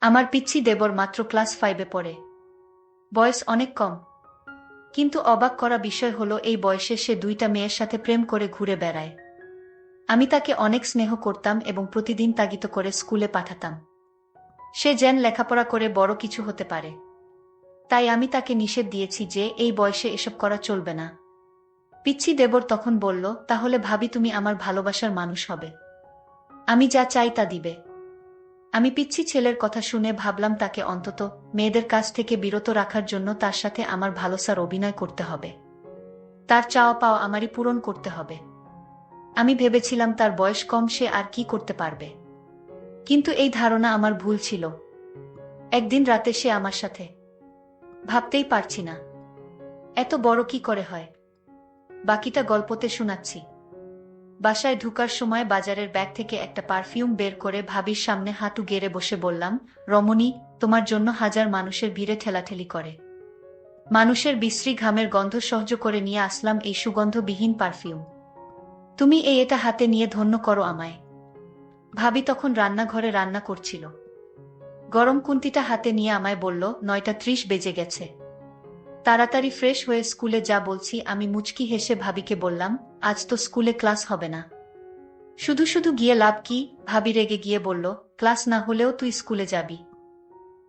আমার পিচ্চি দেবর মাত্র ক্লাস 5-এ পড়ে। বয়স অনেক কম। কিন্তু অবাক করা বিষয় হলো এই বয়সে সে 2টা মেয়ের সাথে প্রেম করে ঘুরে বেড়ায়। আমি তাকে অনেক স্নেহ করতাম এবং প্রতিদিন তাগিদ করে স্কুলে পাঠাতাম। সে যেন লেখাপড়া করে বড় কিছু হতে পারে। তাই আমি তাকে নিষেধ দিয়েছি যে এই বয়সে এসব করা চলবে না। পিচ্চি দেবর তখন বলল, তাহলে ভাবি তুমি আমার ভালোবাসার মানুষ হবে। আমি যা চাই তা দিবে। আমি পিচ্চি ছেলের কথা শুনে ভাবলাম তাকে অন্তত মেয়েদের কাছ থেকে বিরত রাখার জন্য তার সাথে আমার ভালোবাসার অভিনয় করতে হবে। তার চাওয়া পাওয়া আমারই পূরণ করতে হবে। আমি ভেবেছিলাম তার বয়স কম, সে আর কি করতে পারবে। কিন্তু এই ধারণা আমার ভুল ছিল। একদিন রাতে সে আমার সাথে। ভাবতেই পারছি না এত বড় কি করে হয়। বাকিটা গল্পতে শোনাচ্ছি। বাসায় ঢুকার সময় বাজারের ব্যাগ থেকে একটা পারফিউম বের করে ভাবির সামনে হাঁটু গেড়ে বসে বললাম, রমণী, তোমার জন্য হাজার মানুষের ভিড়ে ঠেলাঠেলি করে মানুষের বিশ্রী ঘামের গন্ধ সহ্য করে নিয়ে আসলাম এই সুগন্ধবিহীন পারফিউম। তুমি এটা হাতে নিয়ে ধন্য করো আমায়। ভাবি তখন রান্নাঘরে রান্না করছিল। গরম কুন্তিটা হাতে নিয়ে আমায় বলল, 9:30 বেজে গেছে, তাড়াতাড়ি ফ্রেশ হয়ে স্কুলে যা। বলছি আমি মুচকি হেসে ভাবিকে বললাম, আজ তো স্কুলে ক্লাস হবে না। শুধু শুধু গিয়ে লাভ কি? ভাবি রেগে গিয়ে বলল, ক্লাস না হলেও তুই স্কুলে যাবি।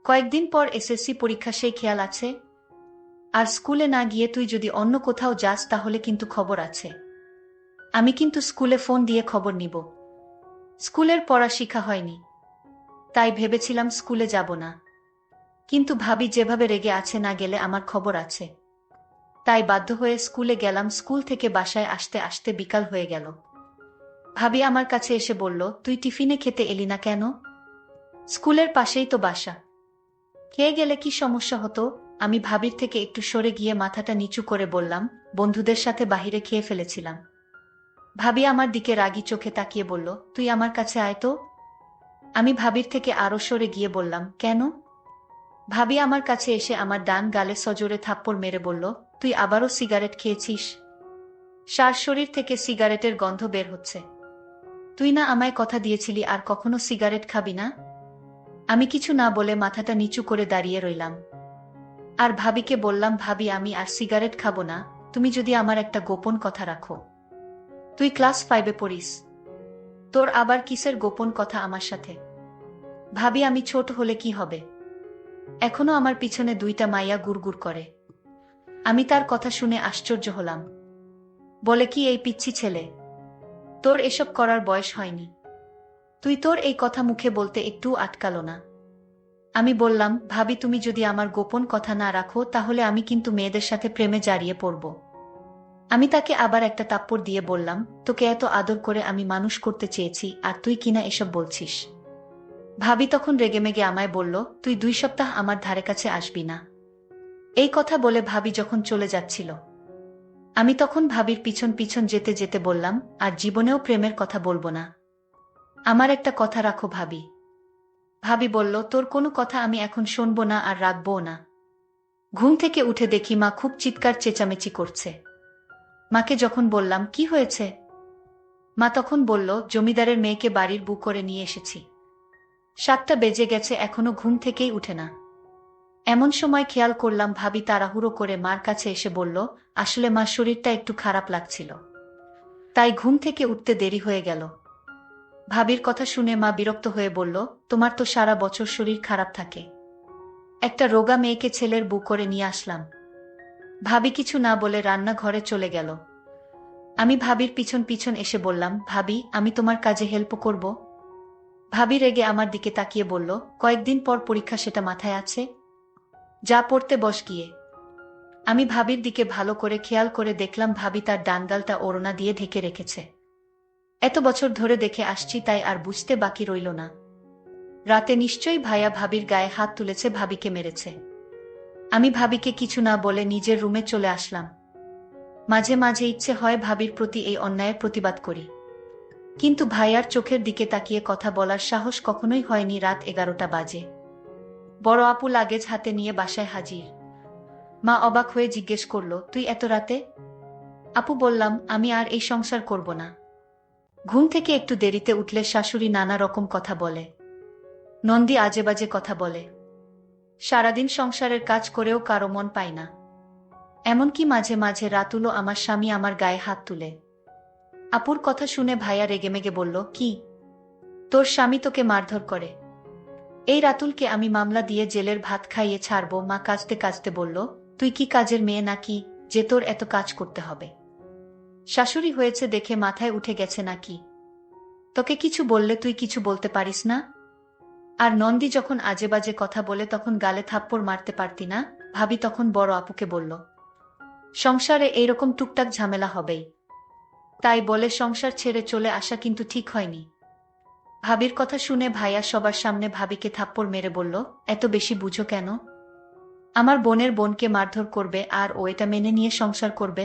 কয়েকদিন পর এসএসসি পরীক্ষা, সেই খেয়াল আছে? আর স্কুলে না গিয়ে তুই যদি অন্য কোথাও যাস তাহলে কিন্তু খবর আছে। আমি কিন্তু স্কুলে ফোন দিয়ে খবর নিব। স্কুলের পড়া শিখা হয়নি, তাই ভেবেছিলাম স্কুলে যাব না। কিন্তু ভাবি যেভাবে রেগে আছে, না গেলে আমার খবর আছে। তাই বাধ্য হয়ে স্কুলে গেলাম। স্কুল থেকে বাসায় আসতে আসতে বিকাল হয়ে গেল। ভাবি আমার কাছে এসে বলল, তুই টিফিনে খেতে এলি না কেন? স্কুলের পাশেই তো বাসা, খেয়ে গেলে কি সমস্যা হতো? আমি ভাবির থেকে একটু সরে গিয়ে মাথাটা নিচু করে বললাম, বন্ধুদের সাথে বাহিরে খেয়ে ফেলেছিলাম। ভাবি আমার দিকে রাগী চোখে তাকিয়ে বলল, তুই আমার কাছে আয় তো। আমি ভাবির থেকে আরো সরে গিয়ে বললাম, কেন? ভাবি আমার কাছে এসে আমার ডান গালে সজোরে থাপ্পড় মেরে বলল, তুই আবারও সিগারেট খেয়েছিস? সার শরীর থেকে সিগারেটের গন্ধ বের হচ্ছে। তুই না আমায় কথা দিয়েছিলি আর কখনো সিগারেট খাবি না? আমি কিছু না বলে মাথাটা নিচু করে দাঁড়িয়ে রইলাম। আর ভাবিকে বললাম, ভাবি আমি আর সিগারেট খাবো না, তুমি যদি আমার একটা গোপন কথা রাখো। তুই ক্লাস 5-এ পড়িস, তোর আবার কিসের গোপন কথা আমার সাথে? ভাবি, আমি ছোট হলে কি হবে? এখনো আমার পিছনে 2টা মাইয়া গুড়গুড় করে। আমি তার কথা শুনে আশ্চর্য হলাম। বলে কি, এই পিচ্চি ছেলে, তোর এসব করার বয়স হয়নি। তুই তোর এই কথা মুখে বলতে একটু আটকালো না? আমি বললাম, ভাবি তুমি যদি আমার গোপন কথা না রাখো তাহলে আমি কিন্তু মেয়েদের সাথে প্রেমে জড়িয়ে পড়ব। আমি তাকে আবার একটা থাপ্পড় দিয়ে বললাম, তোকে এত আদর করে আমি মানুষ করতে চেয়েছি আর তুই কিনা এসব বলছিস। ভাবি তখন রেগেমেগে আমায় বলল, তুই 2 সপ্তাহ আমার ধারে কাছে আসবি না। এই কথা বলে ভাবি যখন চলে যাচ্ছিল, আমি তখন ভাবির পিছন পিছন যেতে যেতে বললাম, আর জীবনেও প্রেমের কথা বলবো না। আমার একটা কথা রাখো ভাবি। ভাবি বলল, তোর কোনো কথা আমি এখন শুনবো না আর রাখবও না। ঘুম থেকে উঠে দেখি মা খুব চিৎকার চেঁচামেচি করছে। মাকে যখন বললাম, কি হয়েছে, মা তখন বলল, জমিদারের মেয়েকে বাড়ির বউ করে নিয়ে এসেছি। 7টা বেজে গেছে, এখনো ঘুম থেকেই উঠে না। এমন সময় খেয়াল করলাম ভাবি তাড়াহুড়ো করে মার কাছে এসে বলল, আসলে মার শরীরটা একটু খারাপ লাগছিল, তাই ঘুম থেকে উঠতে দেরি হয়ে গেল। ভাবির কথা শুনে মা বিরক্ত হয়ে বলল, তোমার তো সারা বছর শরীর খারাপ থাকে, একটা রোগা মেয়েকে ছেলের বউ করে নিয়ে আসলাম। ভাবি কিছু না বলে রান্নাঘরে চলে গেল। আমি ভাবির পিছন পিছন এসে বললাম, ভাবি আমি তোমার কাজে হেল্প করব? ভাবি রেগে আমার দিকে তাকিয়ে বলল, কয়েকদিন পর পরীক্ষা, সেটা মাথায় আছে? যা পড়তে বস গিয়ে। আমি ভাবির দিকে ভালো করে খেয়াল করে দেখলাম ভাবি তার ডানগালটা ওড়না দিয়ে ঢেকে রেখেছে। এত বছর ধরে দেখে আসছি, তাই আর বুঝতে বাকি রইল না। রাতে নিশ্চয়ই ভাইয়া ভাবির গায়ে হাত তুলেছে, ভাবিকে মেরেছে। আমি ভাবিকে কিছু না বলে নিজের রুমে চলে আসলাম। মাঝে মাঝে ইচ্ছে হয় ভাবির প্রতি এই অন্যায়ের প্রতিবাদ করি, কিন্তু ভাইয়ার চোখের দিকে তাকিয়ে কথা বলার সাহস কখনোই হয়নি। রাত 11টা বাজে। বড় আপু লাগেজ হাতে নিয়ে বাসায় হাজির। মা অবাক হয়ে জিজ্ঞেস করল, তুই এত রাতে? আপু বললাম, আমি আর এই সংসার করব না। ঘুম থেকে একটু দেরিতে উঠলে শাশুড়ি নানা রকম কথা বলে। নন্দী আজে বাজে কথা বলে। সারাদিন সংসারের কাজ করেও কারো মন পায় না। এমনকি মাঝে মাঝে রাতুলও আমার স্বামী আমার গায়ে হাত তুলে। আপুর কথা শুনে ভাইয়া রেগেমেগে বলল, কি? তোর স্বামী তোকে মারধর করে? এই রাতুলকে আমি মামলা দিয়ে জেলের ভাত খাইয়ে ছাড়ব। মা কাঁদতে কাঁদতে বলল, তুই কি কাজের মেয়ে নাকি যে তোর এত কাজ করতে হবে? শাশুড়ি হয়েছে দেখে মাথায় উঠে গেছে নাকি? তোকে কিছু বললে তুই কিছু বলতে পারিস না? আর নন্দী যখন আজে বাজে কথা বলে তখন গালে থাপ্পড় মারতে পারতি না? ভাবি তখন বড় আপুকে বলল, সংসারে এইরকম টুকটাক ঝামেলা হবেই, তাই বলে সংসার ছেড়ে চলে আসা কিন্তু ঠিক হয়নি। ভাবির কথা শুনে ভাইয়া সবার সামনে ভাবিকে থাপ্পড় মেরে বলল, এত বেশি বুঝো কেন? আমার বোনের বোনকে মারধর করবে আর ও এটা মেনে নিয়ে সংসার করবে?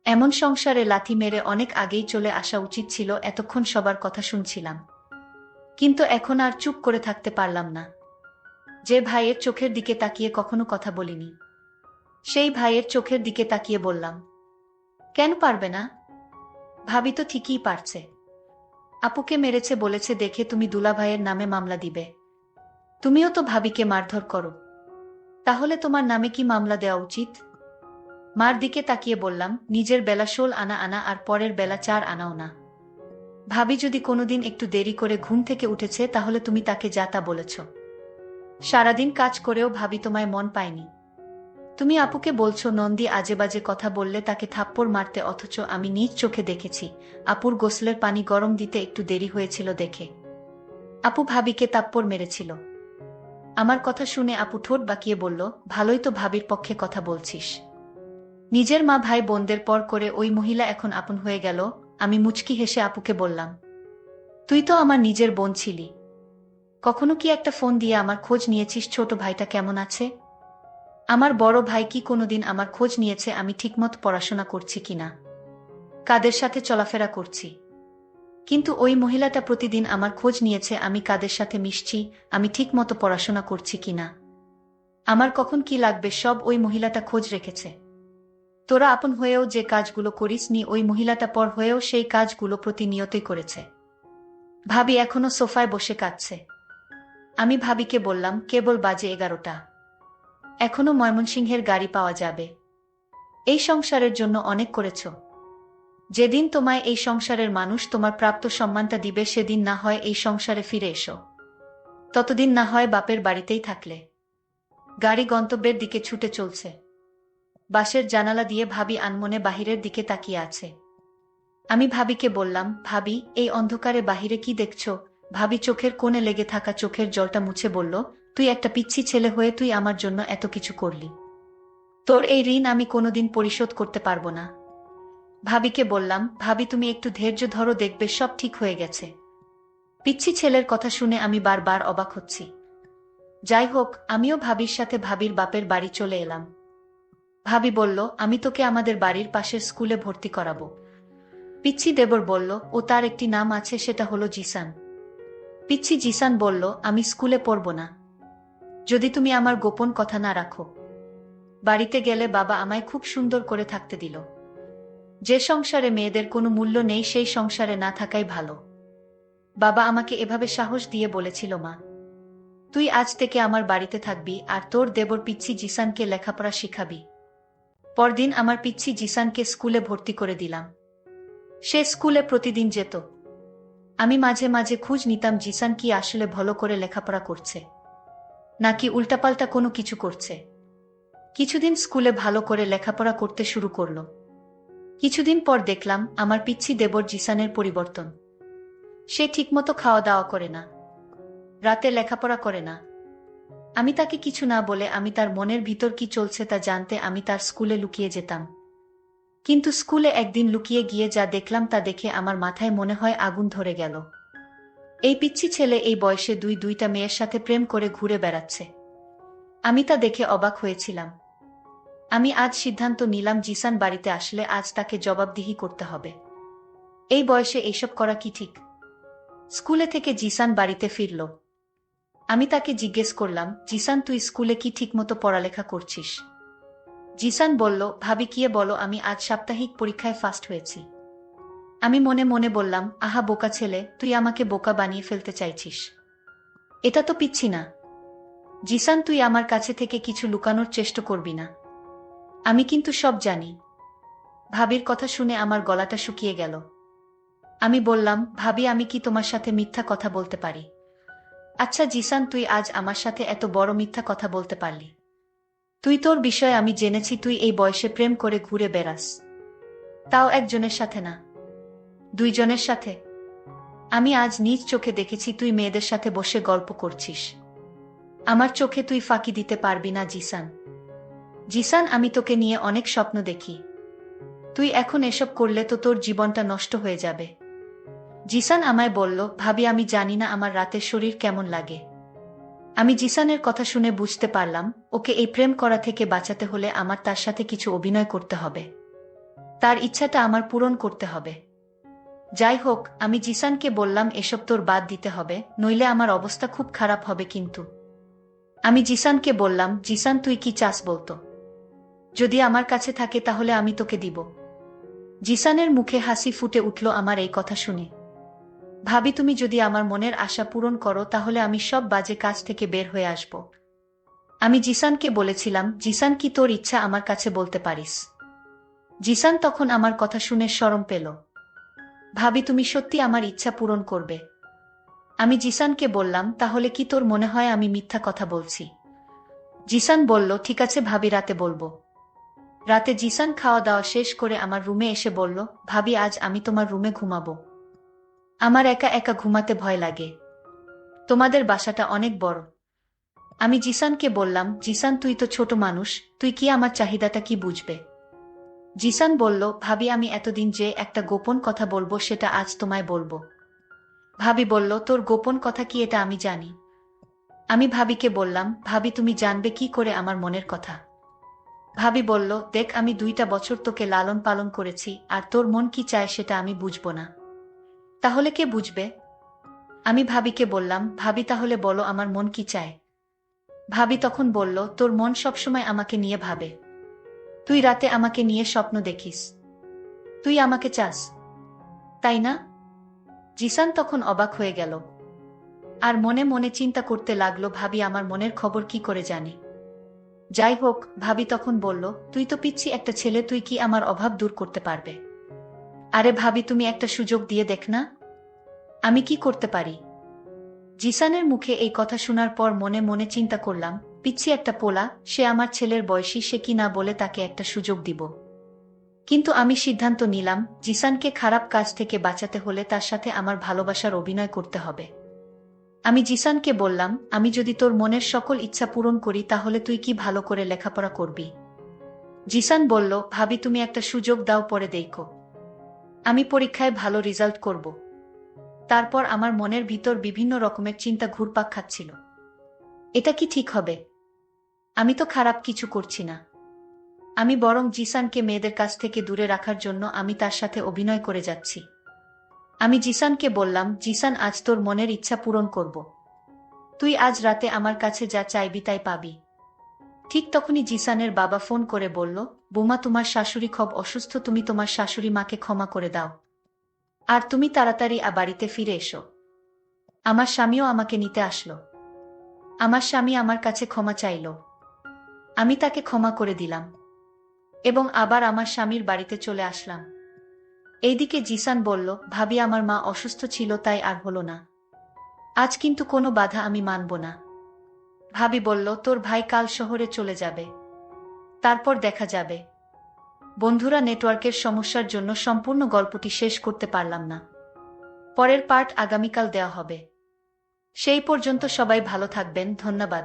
এমন সংসারে লাথি মেরে অনেক আগেই চলে আসা উচিত ছিল। এতক্ষণ সবার কথা শুনছিলাম, কিন্তু এখন আর চুপ করে থাকতে পারলাম না। যে ভাইয়ের চোখের দিকে তাকিয়ে কখনো কথা বলিনি, সেই ভাইয়ের চোখের দিকে তাকিয়ে বললাম, কেন পারবে না? ভাবি তো ঠিকই পারছে। আপুকে মেরেছে বলেছে দেখে তুমি দুলাভাইয়ের নামে মামলা দিবে? তুমিও তো ভাবিকে মারধর করো, তাহলে তোমার নামে কি মামলা দেওয়া উচিত? মার দিকে তাকিয়ে বললাম, নিজের বেলা 16 আনা আনা আর পরের বেলা 4 আনাও না। ভাবি যদি কোনোদিন একটু দেরি করে ঘুম থেকে উঠেছে তাহলে তুমি তাকে যা তা বলেছ। সারাদিন কাজ করেও ভাবি তোমায় মন পায়নি। তুমি আপুকে বলছো নন্দী আজে বাজে কথা বললে তাকে থাপ্পড় মারতে, অথচ আমি নিজ চোখে দেখেছি আপুর গোসলের পানি গরম দিতে একটু দেরি হয়েছিল দেখে আপু ভাবিকে থাপ্পড় মেরেছিল। আমার কথা শুনে আপু ঠোঁট বাঁকিয়ে বলল, ভালোই তো ভাবির পক্ষে কথা বলছিস। নিজের মা ভাই বোনদের পর করে ওই মহিলা এখন আপন হয়ে গেল। আমি মুচকি হেসে আপুকে বললাম, তুই তো আমার নিজের বোন ছিলি, কখনো কি একটা ফোন দিয়ে আমার খোঁজ নিয়েছিস ছোট ভাইটা কেমন আছে? আমার বড় ভাই কি কোনোদিন আমার খোঁজ নিয়েছে আমি ঠিকমতো পড়াশোনা করছি কিনা, কাদের সাথে চলাফেরা করছি? কিন্তু ওই মহিলাটা প্রতিদিন আমার খোঁজ নিয়েছে আমি কাদের সাথে মিশছি, আমি ঠিকমতো পড়াশোনা করছি কিনা, আমার কখন কি লাগবে সব ওই মহিলাটা খোঁজ রেখেছে। তোরা আপন হয়েও যে কাজগুলো করিস নি ওই মহিলাটা পর হয়েও সেই কাজগুলো প্রতিনিয়তই করেছে। ভাবি এখনো সোফায় বসে কাঁদছে। আমি ভাবিকে বললাম, কেবল বাজে 11টা, এখনো ময়মনসিংহের গাড়ি পাওয়া যাবে। এই সংসারের জন্য অনেক করেছ, যেদিন তোমায় এই সংসারের মানুষ তোমার প্রাপ্ত সম্মানটা দিবে সেদিন না হয় এই সংসারে ফিরে এসো, ততদিন না হয় বাপের বাড়িতেই থাকলে। গাড়ি গন্তব্যের দিকে ছুটে চলছে। বাসের জানালা দিয়ে ভাবি আনমনে বাহিরের দিকে তাকিয়ে আছে। আমি ভাবিকে বললাম, ভাবি এই অন্ধকারে বাহিরে কি দেখছো? ভাবি চোখের কোণে লেগে থাকা চোখের জলটা মুছে বলল, তুই একটা পিচ্ছি ছেলে হয়ে তুই আমার জন্য এত কিছু করলি, তোর এই ঋণ আমি কোনোদিন পরিশোধ করতে পারবো না। ভাবিকে বললাম, ভাবি তুমি একটু ধৈর্য ধরো, দেখবে সব ঠিক হয়ে গেছে। পিচ্ছি ছেলের কথা শুনে আমি বারবার অবাক হচ্ছি। যাই হোক, আমিও ভাবির সাথে ভাবির বাপের বাড়ি চলে এলাম। ভাবি বলল, আমি তোকে আমাদের বাড়ির পাশের স্কুলে ভর্তি করাবো। পিচ্ছি দেবর বলল, ও তার একটি নাম আছে, সেটা হলো জিসান। পিচ্ছি জিসান বলল, আমি স্কুলে পড়ব না যদি তুমি আমার গোপন কথা না রাখো। বাড়িতে গেলে বাবা আমায় খুব সুন্দর করে থাকতে দিল। যে সংসারে মেয়েদের কোনো মূল্য নেই সেই সংসারে না থাকাই ভালো। বাবা আমাকে এভাবে সাহস দিয়ে বলেছিল, মা তুই আজ থেকে আমার বাড়িতে থাকবি আর তোর দেবর পিচ্ছি জিসানকে লেখাপড়া শিখাবি। পরদিন আমার পিচ্ছি জিসানকে স্কুলে ভর্তি করে দিলাম। সে স্কুলে প্রতিদিন যেত। আমি মাঝে মাঝে খোঁজ নিতাম জিসান কি আসলে ভালো করে লেখাপড়া করছে নাকি উল্টাপাল্টা কোনো কিছু করছে। কিছুদিন স্কুলে ভালো করে লেখাপড়া করতে শুরু করলো। কিছুদিন পর দেখলাম আমার পিচ্ছি দেবর জিসানের পরিবর্তন। সে ঠিকমতো খাওয়া দাওয়া করে না, রাতে লেখাপড়া করে না। আমি তাকে কিছু না বলে আমি তার মনের ভিতর কি চলছে তা জানতে আমি তার স্কুলে লুকিয়ে যেতাম। কিন্তু স্কুলে একদিন লুকিয়ে গিয়ে যা দেখলাম তা দেখে আমার মাথায় মনে হয় আগুন ধরে গেল। এই পিচ্ছি ছেলে এই বয়সে দুইটা মেয়ের সাথে প্রেম করে ঘুরে বেড়াচ্ছে। আমি তা দেখে অবাক হয়েছিলাম। আমি আজ সিদ্ধান্ত নিলাম জিসান বাড়িতে আসলে আজ তাকে জবাবদিহি করতে হবে। এই বয়সে এইসব করা কি ঠিক? স্কুলে থেকে জিসান বাড়িতে ফিরল। আমি তাকে জিজ্ঞেস করলাম, জিসান তুই স্কুলে কি ঠিকমতো পড়ালেখা করছিস? জিসান বলল, ভাবি কিয়ে বলো, আমি আজ সাপ্তাহিক পরীক্ষায় ফার্স্ট হয়েছি। আমি মনে মনে বললাম, আহা বোকা ছেলে, তুই আমাকে বোকা বানিয়ে ফেলতে চাইছিস। এটা তো পিচ্ছি না। জিসান, তুই আমার কাছে থেকে কিছু লুকানোর চেষ্টা করবি না। আমি কিন্তু সব জানি। ভাবির কথা শুনে আমার গলাটা শুকিয়ে গেল। আমি বললাম, ভাবি, আমি কি তোমার সাথে মিথ্যা কথা বলতে পারি? আচ্ছা জিসান, তুই আজ আমার সাথে এত বড় মিথ্যা কথা বলতে পারলি? তুই, তোর বিষয়ে আমি জেনেছি তুই এই বয়সে প্রেম করে ঘুরে বেড়াস। তাও একজনের সাথে না, দুইজনের সাথে। আমি আজ নিজ চোখে দেখেছি তুই মেয়েদের সাথে বসে গল্প করছিস। আমার চোখে তুই ফাঁকি দিতে পারবি না জিসান। জিসান, আমি তোকে নিয়ে অনেক স্বপ্ন দেখি। তুই এখন এসব করলে তো তোর জীবনটা নষ্ট হয়ে যাবে। জিসান আমায় বলল, ভাবি, আমি জানি না আমার রাতের শরীর কেমন লাগে। আমি জিসানের কথা শুনে বুঝতে পারলাম, ওকে এই প্রেম করা থেকে বাঁচাতে হলে আমার তার সাথে কিছু অভিনয় করতে হবে। তার ইচ্ছাটা আমার পূরণ করতে হবে। যাই হোক, আমি জিসানকে বললাম, এসব তোর বাদ দিতে হবে, নইলে আমার অবস্থা খুব খারাপ হবে কিন্তু। আমি জিসানকে বললাম, জিসান, তুই কি চাস বলতো? যদি আমার কাছে থাকে তাহলে আমি তোকে দিব। জিসানের মুখে হাসি ফুটে উঠল আমার এই কথা শুনে। ভাবি, তুমি যদি আমার মনের আশা পূরণ করো তাহলে আমি সব বাজে কাজ থেকে বের হয়ে আসব। আমি জিসানকে বলেছিলাম, জিসান, কি তোর ইচ্ছা আমার কাছে বলতে পারিস? জিসান তখন আমার কথা শুনে শরম পেল। ভাবি, তুমি সত্যি আমার ইচ্ছা পূরণ করবে? আমি জিসানকে বললাম, তাহলে কি তোর মনে হয় আমি মিথ্যা কথা বলছি? জিসান বলল, ঠিক আছে ভাবি, রাতে বলবো। রাতে জিসান খাওয়া দাওয়া শেষ করে আমার রুমে এসে বলল, ভাবি, আজ আমি তোমার রুমে ঘুমাবো। আমার একা একা ঘুমাতে ভয় লাগে। তোমাদের বাসাটা অনেক বড়। আমি জিসানকে বললাম, জিসান, তুই তো ছোট মানুষ, তুই কি আমার চাহিদাটা কি বুঝবে? জিসান বলল, ভাবি, আমি এতদিন যে একটা গোপন কথা বলবো সেটা আজ তোমায় বলবো। ভাবি বলল, তোর গোপন কথা কি, এটা আমি জানি। আমি ভাবিকে বললাম, ভাবি, তুমি জানবে কি করে আমার মনের কথা? ভাবি বলল, দেখ, আমি 2টা বছর তোকে লালন পালন করেছি, আর তোর মন কি চায় সেটা আমি বুঝবো না। তাহলে কে বুঝবে? আমি ভাবিকে বললাম, ভাবি, তাহলে বলো আমার মন কি চায়। ভাবি তখন বলল, তোর মন সবসময় আমাকে নিয়ে ভাবে। তুই রাতে আমাকে নিয়ে স্বপ্ন দেখিস। তুই আমাকে চাস, তাই না? জিসান তখন অবাক হয়ে গেল আর মনে মনে চিন্তা করতে লাগলো, ভাবি আমার মনের খবর কি করে জানে। যাই হোক, ভাবি তখন বলল, তুই তো পিচ্ছি একটা ছেলে, তুই কি আমার অভাব দূর করতে পারবে? আরে ভাবি, তুমি একটা সুযোগ দিয়ে দেখ না, আমি কি করতে পারি। জিসানের মুখে এই কথা শোনার পর মনে মনে চিন্তা করলাম, পিচ্ছি একটা পোলা, সে আমার ছেলের বয়সী, সে কি না বলে তাকে একটা সুযোগ দিব। কিন্তু আমি সিদ্ধান্ত নিলাম, জিসানকে খারাপ কাজ থেকে বাঁচাতে হলে তার সাথে আমার ভালোবাসার অভিনয় করতে হবে। আমি জিসানকে বললাম, আমি যদি তোর মনের সকল ইচ্ছা পূরণ করি তাহলে তুই কি ভালো করে লেখাপড়া করবি? জিসান বলল, ভাবি, তুমি একটা সুযোগ দাও, পরে দেখো। আমি পরীক্ষায় ভালো রেজাল্ট করব। তারপর আমার মনের ভিতর বিভিন্ন রকমের চিন্তা ঘুরপাক খাচ্ছিল। এটা কি ঠিক হবে? আমি তো খারাপ কিছু করছি না। আমি বরং জিসানকে মেয়েদের কাছ থেকে দূরে রাখার জন্য আমি তার সাথে অভিনয় করে যাচ্ছি। আমি জিসানকে বললাম, জিসান, আজ তোর মনের ইচ্ছা পূরণ করব। তুই আজ রাতে আমার কাছে যা চাইবি তাই পাবি। ঠিক তখনই জিসানের বাবা ফোন করে বলল, বৌমা, তোমার শাশুড়ি খুব অসুস্থ, তুমি তোমার শাশুড়ি মাকে ক্ষমা করে দাও। আর তুমি তাড়াতাড়ি বাড়িতে ফিরে এসো। আমার স্বামীও আমাকে নিতে আসলো। আমার স্বামী আমার কাছে ক্ষমা চাইল। আমি তাকে ক্ষমা করে দিলাম এবং আবার আমার স্বামীর বাড়িতে চলে আসলাম। এইদিকে জিসান বলল, ভাবি, আমার মা অসুস্থ ছিল তাই আর হলো না। আজ কিন্তু কোনো বাধা আমি মানব না। ভাবি বলল, তোর ভাই কাল শহরে চলে যাবে, তারপর দেখা যাবে। বন্ধুরা, নেটওয়ার্কের সমস্যার জন্য সম্পূর্ণ গল্পটি শেষ করতে পারলাম না। পরের পার্ট আগামীকাল দেওয়া হবে। সেই পর্যন্ত সবাই ভালো থাকবেন, ধন্যবাদ।